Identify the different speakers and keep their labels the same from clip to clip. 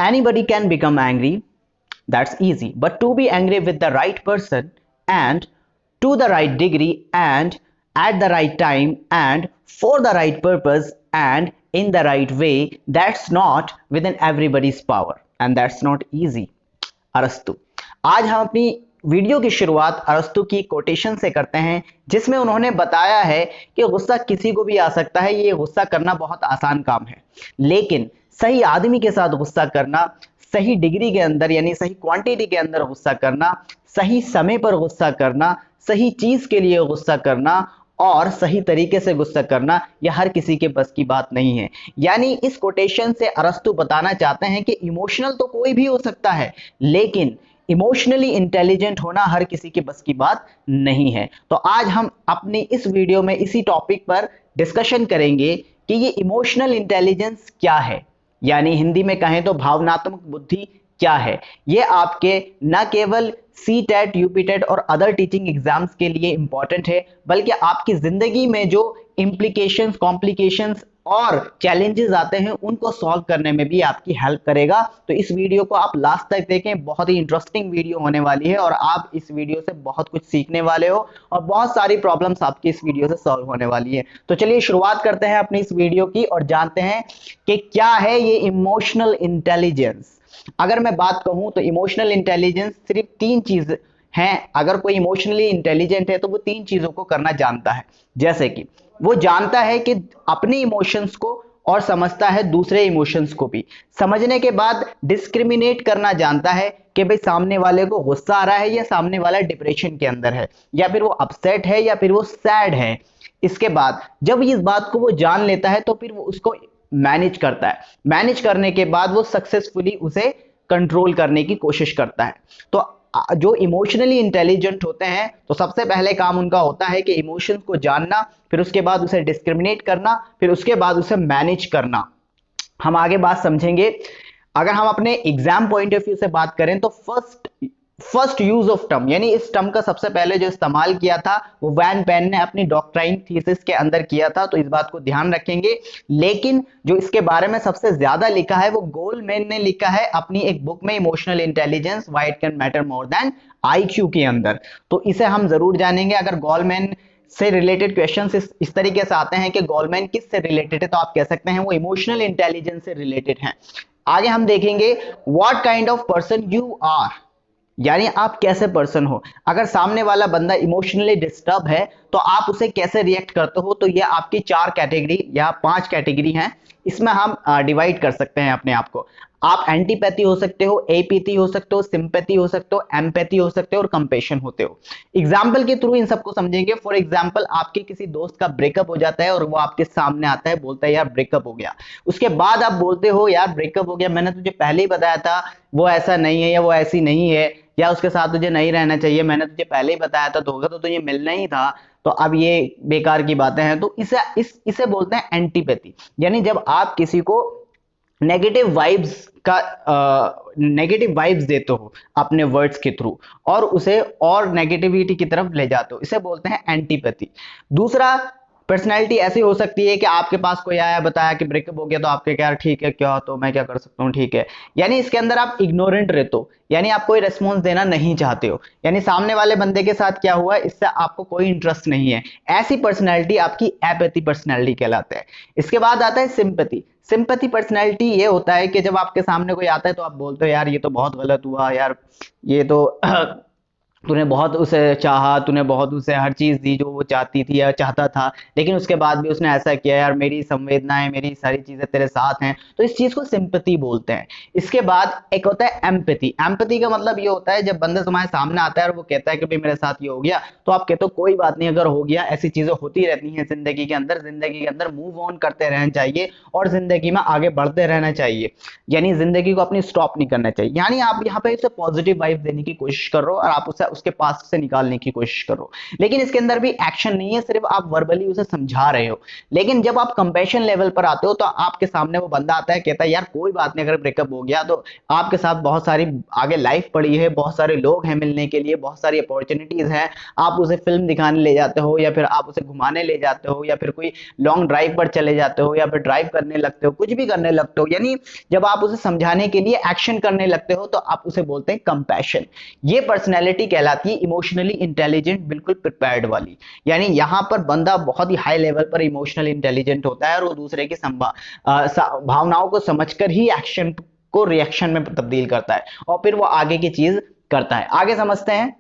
Speaker 1: Anybody can become angry, that's easy, but to be angry with the right person and to the right degree and at the right time and for the right purpose and in the right way, that's not within everybody's power and that's not easy. अरस्तु। आज हम अपनी video की शुरुआत अरस्तु की quotation से करते हैं, जिसमें उन्होंने बताया है कि गुस्सा किसी को भी आ सकता है, ये गुस्सा करना बहुत आसान काम है, लेकिन सही आदमी के साथ गुस्सा करना, सही डिग्री के अंदर यानी सही क्वांटिटी के अंदर गुस्सा करना, सही समय पर गुस्सा करना, सही चीज के लिए गुस्सा करना और सही तरीके से गुस्सा करना, यह हर किसी के बस की बात नहीं है। यानी इस कोटेशन से अरस्तु बताना चाहते हैं कि इमोशनल तो कोई भी हो सकता है, लेकिन इमोशनली इंटेलिजेंट होना हर किसी के बस की बात नहीं है। तो आज हम अपनी इस वीडियो में इसी टॉपिक पर डिस्कशन करेंगे कि ये इमोशनल इंटेलिजेंस क्या है, यानी हिंदी में कहें तो भावनात्मक बुद्धि क्या है। ये आपके न केवल CTET, UPTET और अदर टीचिंग एग्जाम्स के लिए इंपॉर्टेंट है, बल्कि आपकी जिंदगी में जो इम्प्लीकेशंस, कॉम्प्लिकेशंस और चैलेंजेस आते हैं उनको सॉल्व करने में भी आपकी हेल्प करेगा। तो इस वीडियो को आप लास्ट तक देखें, बहुत ही इंटरेस्टिंग वीडियो होने वाली है और आप इस वीडियो से बहुत कुछ सीखने वाले हो और बहुत सारी प्रॉब्लम्स आपकी इस वीडियो से सॉल्व होने वाली है। तो चलिए शुरुआत करते हैं अपनी इस वीडियो की और जानते हैं कि क्या है ये इमोशनल इंटेलिजेंस। अगर मैं बात कहूं तो इमोशनल इंटेलिजेंस सिर्फ 3 चीज हैं। अगर कोई इमोशनली इंटेलिजेंट है तो वो 3 चीजों को करना जानता है, जैसे कि वो जानता है कि अपने इमोशंस को और समझता है दूसरे इमोशंस को भी। समझने के बाद डिस्क्रिमिनेट करना जानता है कि भाई सामने वाले को गुस्सा आ रहा है या सामने वाला डिप्रेशन के अंदर है या फिर वो अपसेट है या फिर वो सैड है। इसके बाद जब इस बात को वो जान लेता है तो फिर वो उसको मैनेज करता है। मैनेज करने के बाद वो सक्सेसफुली उसे कंट्रोल करने की कोशिश करता है। तो जो इमोशनली इंटेलिजेंट होते हैं तो सबसे पहले काम उनका होता है कि इमोशंस को जानना, फिर उसके बाद उसे डिस्क्रिमिनेट करना, फिर उसके बाद उसे मैनेज करना। हम आगे बात समझेंगे। अगर हम अपने एग्जाम पॉइंट ऑफ व्यू से बात करें तो फर्स्ट यूज ऑफ टर्म, यानी इस टर्म का सबसे पहले जो इस्तेमाल किया था वो वैन पेन ने अपनी डॉक्ट्राइन थीसिस के अंदर किया था, तो इस बात को ध्यान रखेंगे। लेकिन जो इसके बारे में सबसे ज्यादा लिखा है वो गोल्डमैन ने लिखा है अपनी एक बुक में, emotional intelligence why it can matter more than IQ के अंदर। तो इसे हम जरूर जानेंगे। अगर गोल्डमैन से रिलेटेड क्वेश्चन इस तरीके से आते हैं कि गोल्डमैन किस से रिलेटेड है, तो आप कह सकते हैं वो इमोशनल इंटेलिजेंस से रिलेटेड है। आगे हम देखेंगे what kind of person you are, यानी आप कैसे पर्सन हो। अगर सामने वाला बंदा इमोशनली डिस्टर्ब है तो आप उसे कैसे रिएक्ट करते हो। तो ये आपकी 4 कैटेगरी या 5 कैटेगरी हैं, इसमें हम डिवाइड कर सकते हैं अपने आप को। आप एंटीपैथी हो सकते हो, एपैथी हो सकते हो, सिंपैथी हो सकते हो, एम्पैथी हो सकते हो और कंपैशन होते हो। एग्जाम्पल के थ्रू इन सबको समझेंगे। फॉर एग्जाम्पल, आपके किसी दोस्त का ब्रेकअप हो जाता है और वो आपके सामने आता है, बोलता है यार ब्रेकअप हो गया। उसके बाद आप बोलते हो यार ब्रेकअप हो गया, मैंने तुझे पहले ही बताया था वो ऐसा नहीं है या वो ऐसी नहीं है, या उसके साथ तुझे नहीं रहना चाहिए, मैंने तुझे पहले ही बताया था, धोखा तो तुझे मिलना ही था, तो अब ये बेकार की बातें हैं। तो इसे बोलते हैं एंटीपैथी। यानी जब आप किसी को नेगेटिव वाइब्स देते हो अपने वर्ड्स के थ्रू और उसे और नेगेटिविटी की तरफ ले जाते हो, इसे बोलते हैं एंटीपैथी। दूसरा, पर्सनैलिटी ऐसी हो सकती है कि आपके पास कोई आया, बताया कि ब्रेकअप हो गया, तो आपके क्या ठीक है, क्या तो मैं क्या कर सकता हूँ, ठीक है। यानी इसके अंदर आप इग्नोरेंट रहते हो, यानी आप कोई रेस्पॉन्स देना नहीं चाहते हो, यानी सामने वाले बंदे के साथ क्या हुआ इससे आपको कोई इंटरेस्ट नहीं है। ऐसी पर्सनैलिटी आपकी एपैथी पर्सनैलिटी कहलाता है। इसके बाद आता है सिंपैथी। सिंपैथी पर्सनैलिटी ये होता है कि जब आपके सामने कोई आता है तो आप बोलते हो यार ये तो बहुत गलत हुआ, यार ये तो तूने बहुत उसे चाहा, तूने बहुत उसे हर चीज दी जो वो चाहती थी या चाहता था, लेकिन उसके बाद भी उसने ऐसा किया, यार मेरी संवेदनाएं, मेरी सारी चीजें तेरे साथ हैं, तो इस चीज को सिंपैथी बोलते हैं। इसके बाद एक होता है एम्पैथी। एम्पैथी का मतलब ये होता है जब बंदा तुम्हारे सामने आता है और वो कहता है कि भाई मेरे साथ ये हो गया, तो आप कहते हो कोई बात नहीं, अगर हो गया, ऐसी चीजें होती रहती हैं जिंदगी के अंदर मूव ऑन करते रहना चाहिए और जिंदगी में आगे बढ़ते रहना चाहिए, यानी जिंदगी को अपनी स्टॉप नहीं करना चाहिए। यानी आप यहाँ पे उसे पॉजिटिव वाइब देने की कोशिश कर रहे हो और आप उसके पास से निकालने की कोशिश करो। लेकिन इसके अंदर भी एक्शन नहीं है, सिर्फ आप वर्बली उसे समझा रहे हो। लेकिन जब आप कंपैशन लेवल पर आते हो तो आपके सामने वो बंदा आता है, कहता है यार कोई बात नहीं, अगर ब्रेकअप हो गया तो आपके साथ बहुत सारी आगे लाइफ पड़ी है, बहुत सारे लोग हैं मिलने के लिए, बहुत सारी अपॉर्चुनिटीज हैं। आप उसे फिल्म दिखाने ले जाते हो, या फिर आप उसे घुमाने ले जाते हो, या फिर कोई लॉन्ग ड्राइव पर चले जाते हो, या फिर ड्राइव करने लगते हो, कुछ भी करने लगते हो। यानी जब आप उसे समझाने के लिए एक्शन करने लगते हो तो आप उसे बोलते हैं कंपैशन। ये पर्सनैलिटी कहलाती है इमोशनली इंटेलिजेंट, बिल्कुल प्रिपेयर्ड वाली। यानी यहां पर बंदा बहुत ही हाई लेवल पर इमोशनल इंटेलिजेंट होता है और वो दूसरे की भावनाओं को समझकर ही एक्शन को रिएक्शन में तब्दील करता है और फिर वो आगे की चीज करता है। आगे समझते हैं।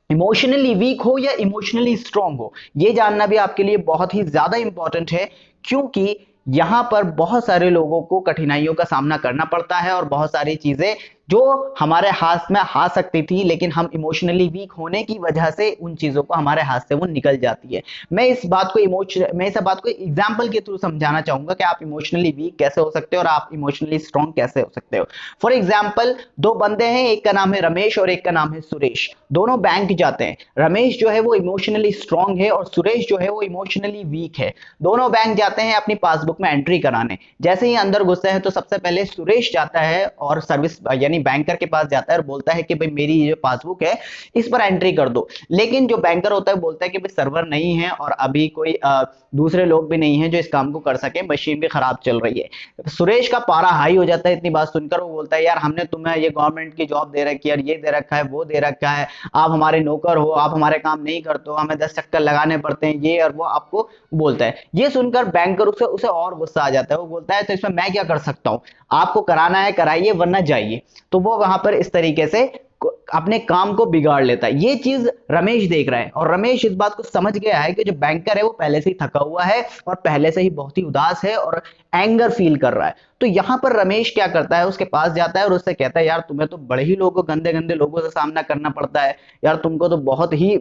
Speaker 1: इमोशनली वीक हो या इमोशनली स्ट्रांग हो, यह जानना भी आपके लिए बहुत ही ज्यादा इंपॉर्टेंट है, क्योंकि यहां पर बहुत सारे लोगों को कठिनाइयों का सामना करना पड़ता है और बहुत सारी चीजें जो हमारे हाथ में आ सकती थी, लेकिन हम इमोशनली वीक होने की वजह से उन चीजों को हमारे हाथ से वो निकल जाती है। मैं इस बात को एग्जांपल के थ्रू समझाना चाहूंगा कि आप इमोशनली वीक कैसे हो सकते हो और आप इमोशनली स्ट्रांग कैसे हो सकते हो। फॉर एग्जाम्पल, दो बंदे हैं, एक का नाम है रमेश और एक का नाम है सुरेश। दोनों बैंक जाते हैं। रमेश जो है वो इमोशनली स्ट्रांग है और सुरेश जो है वो इमोशनली वीक है। दोनों बैंक जाते हैं अपनी पासबुक में एंट्री कराने। जैसे ही अंदर घुसते हैं तो सबसे पहले सुरेश जाता है और सर्विस यानी बैंकर के पास जाता है और बोलता है कि भाई मेरी ये जो पासबुक है इस पर एंट्री कर दो। लेकिन जो बैंकर होता है बोलता है कि भाई सर्वर नहीं है और अभी कोई दूसरे लोग भी नहीं है जो इस काम को कर सके, मशीन भी खराब चल रही है। सुरेश का पारा हाई हो जाता है इतनी बात सुनकर। वो बोलता है यार हमने तुम्हें ये गवर्नमेंट की जॉब दे रखी है, ये दे रखा है, वो दे रखा है, आप हमारे नौकर हो, आप हमारे काम नहीं करते हो, हमें 10 चक्कर लगाने पड़ते हैं, ये और वो आपको बोलता है। ये सुनकर बैंकर उसे और गुस्सा आ जाता है। वो बोलता है तो इसमें मैं क्या कर सकता हूं, आपको कराना है कराइए वरना जाइए। तो वो वहां पर इस तरीके से अपने काम को बिगाड़ लेता है। ये चीज रमेश देख रहा है और रमेश इस बात को समझ गया है कि जो बैंकर है वो पहले से ही थका हुआ है और पहले से ही बहुत ही उदास है और एंगर फील कर रहा है। तो यहां पर रमेश क्या करता है, उसके पास जाता है और उससे कहता है यार तुम्हें तो बड़े ही लोगों, गंदे गंदे लोगों से सामना करना पड़ता है यार, तुमको तो बहुत ही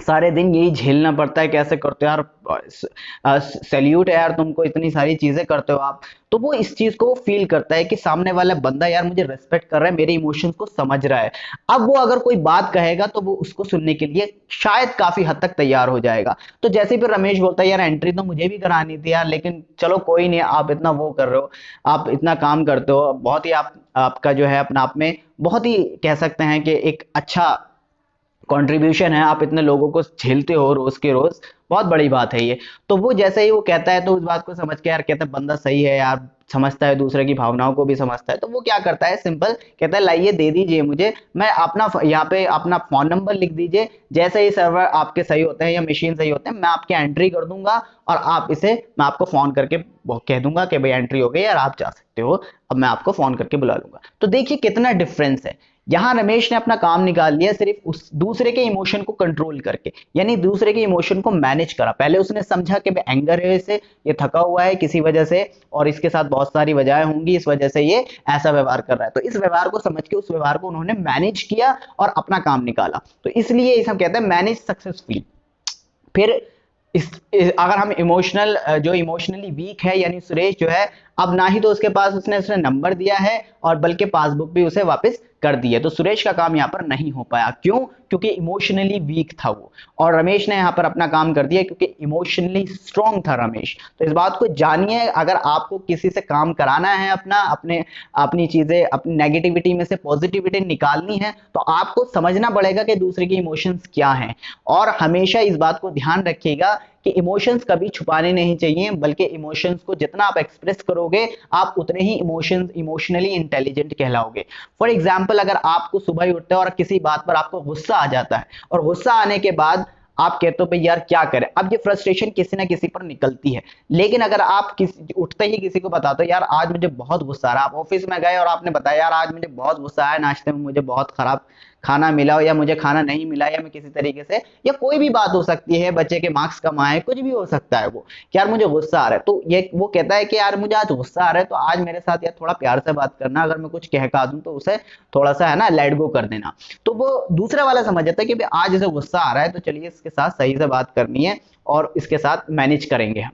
Speaker 1: सारे दिन यही झेलना पड़ता है, कैसे करते हो यार, सैल्यूट है यार तुमको, इतनी सारी चीजें करते हो आप। तो वो इस चीज को फील करता है कि सामने वाला बंदा यार मुझे रेस्पेक्ट कर रहा है, मेरे इमोशंस को समझ रहा है। अब वो अगर कोई बात कहेगा तो वो उसको सुनने के लिए शायद काफी हद तक तैयार हो जाएगा। तो जैसे फिर रमेश बोलता है यार एंट्री तो मुझे भी करानी थी यार, लेकिन चलो कोई नहीं, आप इतना वो कर रहे हो, आप इतना काम करते हो, बहुत ही आपका जो है अपना आप में बहुत ही कह सकते हैं कि एक अच्छा कंट्रीब्यूशन है, आप इतने लोगों को झेलते हो रोज के रोज, बहुत बड़ी बात है ये। तो वो जैसे ही वो कहता है तो उस बात को समझ के यार कहता है बंदा सही है यार, समझता है दूसरे की भावनाओं को भी समझता है। तो वो क्या करता है, सिंपल कहता है लाइए दे दीजिए मुझे, मैं अपना यहाँ पे अपना फोन नंबर लिख दीजिए, जैसे ही सर्वर आपके सही होते हैं या मशीन सही होते हैं मैं आपकी एंट्री कर दूंगा और आप इसे मैं आपको फोन करके कह दूंगा कि भाई एंट्री हो गई यार आप जा सकते हो, अब मैं आपको फोन करके बुला लूंगा। तो देखिए कितना डिफरेंस है। यहां रमेश ने अपना काम निकाल लिया सिर्फ उस दूसरे के इमोशन को कंट्रोल करके, यानी दूसरे के इमोशन को मैनेज करा। पहले उसने समझा कि एंगर है, इसे ये थका हुआ है किसी वजह से और इसके साथ बहुत सारी वजहें होंगी, इस वजह से ये ऐसा व्यवहार कर रहा है। तो इस व्यवहार को समझ के उस व्यवहार को उन्होंने मैनेज किया और अपना काम निकाला। तो इसलिए इसे हम कहते हैं मैनेज सक्सेसफुली। फिर अगर हम जो इमोशनली वीक है यानी सुरेश जो है, अब ना ही तो उसके पास उसने नंबर दिया है और बल्कि पासबुक भी उसे वापस कर दी है। तो सुरेश का काम यहाँ पर नहीं हो पाया, क्यों? क्योंकि इमोशनली वीक था वो, और रमेश ने यहाँ पर अपना काम कर दिया क्योंकि इमोशनली स्ट्रांग था रमेश। तो इस बात को जानिए, अगर आपको किसी से काम कराना है अपनी चीजें, अपनी नेगेटिविटी में से पॉजिटिविटी निकालनी है, तो आपको समझना पड़ेगा कि दूसरे के इमोशंस क्या हैं। और हमेशा इस बात को ध्यान रखिएगा कि इमोशंस कभी छुपाने नहीं चाहिए, बल्कि इमोशंस को जितना आप एक्सप्रेस करोगे आप उतने ही इमोशनली इंटेलिजेंट कहलाओगे। फॉर एग्जाम्पल, अगर आपको सुबह ही उठते हो और किसी बात पर आपको गुस्सा आ जाता है और गुस्सा आने के बाद आप कहते हो भाई यार क्या करें, अब ये फ्रस्ट्रेशन किसी ना किसी पर निकलती है। लेकिन अगर आप उठते ही किसी को बताते हो यार आज मुझे बहुत गुस्सा आ रहा है, आप ऑफिस में गए और आपने बताया यार आज मुझे बहुत गुस्सा आया, नाश्ते में मुझे बहुत खराब खाना मिला हो या मुझे खाना नहीं मिला, या मैं किसी तरीके से, या कोई भी बात हो सकती है, बच्चे के मार्क्स कम आए, कुछ भी हो सकता है, वो यार मुझे गुस्सा आ रहा है, तो ये वो कहता है कि यार मुझे आज गुस्सा आ रहा है तो आज मेरे साथ यार थोड़ा प्यार से बात करना, अगर मैं कुछ कह दूं तो उसे थोड़ा सा है ना लेट गो कर देना। तो वो दूसरा वाला समझ जाता है कि भाई आज इसे गुस्सा आ रहा है तो चलिए इसके साथ सही से बात करनी है और इसके साथ मैनेज करेंगे हम।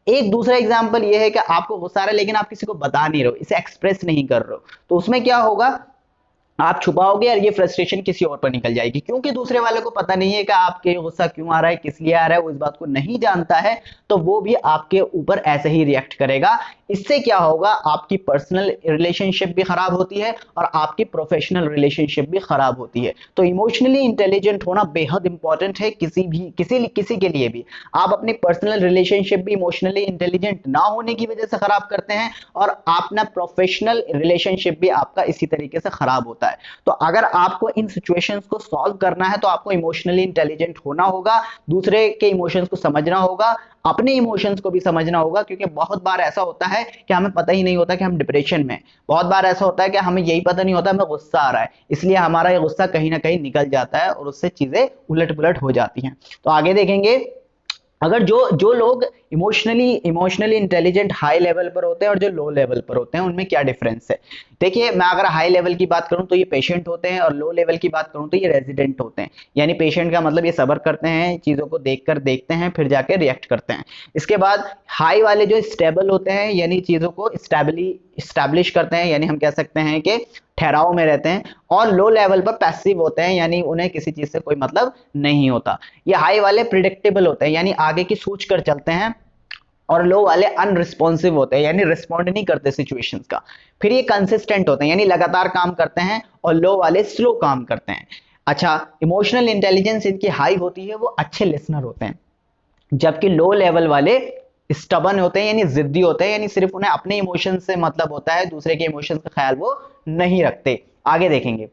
Speaker 1: एक दूसरा एग्जाम्पल ये है कि आपको गुस्सा आ रहा है लेकिन आप किसी को बता नहीं रहे हो, इसे एक्सप्रेस नहीं कर रहे हो, तो उसमें क्या होगा, आप छुपाओगे और ये फ्रस्ट्रेशन किसी और पर निकल जाएगी, क्योंकि दूसरे वाले को पता नहीं है कि आपके गुस्सा क्यों आ रहा है, किस लिए आ रहा है, वो इस बात को नहीं जानता है, तो वो भी आपके ऊपर ऐसे ही रिएक्ट करेगा। इससे क्या होगा, आपकी पर्सनल रिलेशनशिप भी खराब होती है और आपकी प्रोफेशनल रिलेशनशिप भी खराब होती है। तो इमोशनली इंटेलिजेंट होना बेहद इंपॉर्टेंट है किसी के लिए भी। आप अपनी पर्सनल रिलेशनशिप भी इमोशनली इंटेलिजेंट ना होने की वजह से खराब करते हैं और अपना प्रोफेशनल रिलेशनशिप भी आपका इसी तरीके से खराब होता है। तो अगर आपको इन सिचुएशंस को सॉल्व करना है तो आपको इमोशनली इंटेलिजेंट होना होगा, दूसरे के इमोशंस को समझना होगा, अपने इमोशंस को भी समझना होगा, क्योंकि बहुत बार ऐसा होता है कि हमें पता ही नहीं होता कि हम डिप्रेशन में, बहुत बार ऐसा होता है कि हमें यही पता नहीं होता हमें गुस्सा आ रहा है, इसलिए हमारा ये गुस्सा कहीं ना कहीं निकल जाता है और उससे चीजें उलट पुलट हो जाती हैं। तो आगे देखेंगे, अगर जो जो लोग इमोशनली इंटेलिजेंट हाई लेवल पर होते हैं और जो लो लेवल पर होते हैं उनमें क्या डिफरेंस है। देखिए, मैं अगर हाई लेवल की बात करूं तो ये पेशेंट होते हैं और लो लेवल की बात करूं तो ये रेजिडेंट होते हैं। यानी पेशेंट का मतलब ये सब्र करते हैं, चीजों को देखते हैं, फिर जाके रिएक्ट करते हैं। इसके बाद हाई वाले जो स्टेबल होते हैं, यानी चीजों को स्टैब्लिश करते हैं, यानी हम कह सकते हैं कि ठहराव में रहते हैं। और लो लेवल पर पैसिव होते हैं, यानी उन्हें किसी चीज से कोई मतलब नहीं होता। ये हाई वाले प्रिडिक्टेबल होते हैं, यानी आगे की सोच कर चलते हैं, और लो वाले अनरिस्पॉन्सिव होते हैं, यानी रिस्पॉन्ड नहीं करते सिचुएशंस का। फिर ये कंसिस्टेंट होते हैं, यानी लगातार काम करते हैं, और लो वाले स्लो काम करते हैं। अच्छा, इमोशनल इंटेलिजेंस इनकी हाई होती है, वो अच्छे लिसनर होते हैं, जबकि लो लेवल वाले स्टबन होते हैं, यानी जिद्दी होते हैं, यानी सिर्फ उन्हें अपने इमोशन से मतलब होता है, दूसरे के इमोशंस का ख्याल वो नहीं रखते। आगे देखेंगे,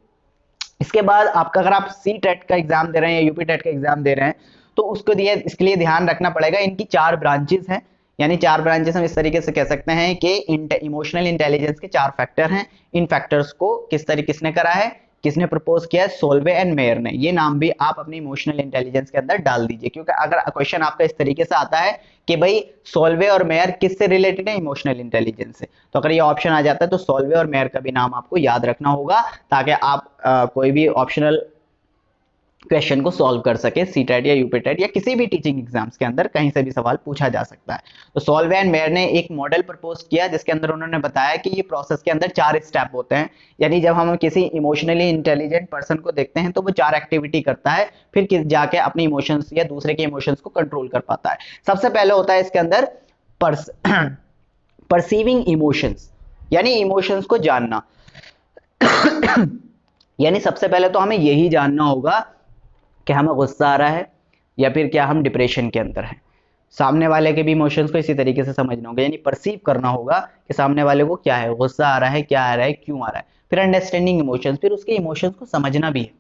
Speaker 1: इसके बाद आपका अगर आप सी टेट का एग्जाम दे रहे हैं या यूपी टेट का एग्जाम दे रहे हैं तो उसको दिए इसके लिए ध्यान रखना पड़ेगा, इनकी 4 ब्रांचेस हैं। यानी 4 ब्रांचेस हम इस तरीके से कह सकते हैं कि इमोशनल इंटेलिजेंस के 4 फैक्टर हैं। इन फैक्टर्स को किसने करा है, किसने प्रपोज किया है, सोल्वे एंड मेयर ने। ये नाम भी आप अपनी इमोशनल इंटेलिजेंस के अंदर डाल दीजिए, क्योंकि अगर क्वेश्चन आपका इस तरीके से आता है कि भाई सोल्वे और मेयर किससे रिलेटेड है, इमोशनल इंटेलिजेंस से, तो अगर ये ऑप्शन आ जाता है तो सोल्वे और मेयर का भी नाम आपको याद रखना होगा, ताकि आप कोई भी ऑप्शनल क्वेश्चन को सॉल्व कर सके। सीटेट या यूपीटेट या किसी भी टीचिंग एग्जाम्स के अंदर कहीं से भी सवाल पूछा जा सकता है। तो सोल्वे एंड मेयर ने एक मॉडल प्रपोज किया, जिसके अंदर उन्होंने बताया कि ये प्रोसेस के अंदर 4 स्टेप होते हैं। यानी जब हम किसी इमोशनली इंटेलिजेंट पर्सन को देखते हैं तो वो 4 एक्टिविटी करता है, फिर जाके अपने इमोशंस या दूसरे के इमोशंस को कंट्रोल कर पाता है। सबसे पहले होता है इसके अंदर परसीविंग इमोशंस, यानी इमोशंस को जानना। यानी सबसे पहले तो हमें यही जानना होगा कि हमें गुस्सा आ रहा है या फिर क्या हम डिप्रेशन के अंदर हैं। सामने वाले के भी इमोशंस को इसी तरीके से समझना होगा, यानी परसीव करना होगा कि सामने वाले को क्या है, गुस्सा आ रहा है, क्या आ रहा है, क्यों आ रहा है। फिर अंडरस्टैंडिंग इमोशंस, फिर उसके इमोशंस को समझना भी है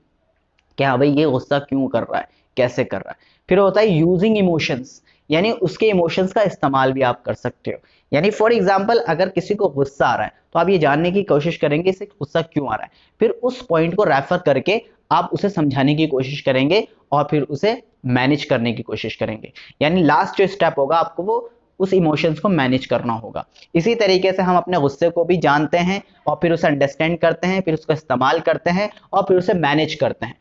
Speaker 1: कि हाँ भाई ये गुस्सा क्यों कर रहा है, कैसे कर रहा है। फिर होता है यूजिंग इमोशंस, यानी उसके इमोशंस का इस्तेमाल भी आप कर सकते हो। यानी फॉर एग्जाम्पल, अगर किसी को गुस्सा आ रहा है तो आप ये जानने की कोशिश करेंगे इसे गुस्सा क्यों आ रहा है, फिर उस पॉइंट को रेफर करके आप उसे समझाने की कोशिश करेंगे और फिर उसे मैनेज करने की कोशिश करेंगे। यानी लास्ट जो स्टेप होगा, आपको वो उस इमोशंस को मैनेज करना होगा। इसी तरीके से हम अपने गुस्से को भी जानते हैं और फिर उसे अंडरस्टैंड करते हैं, फिर उसका इस्तेमाल करते हैं और फिर उसे मैनेज करते हैं।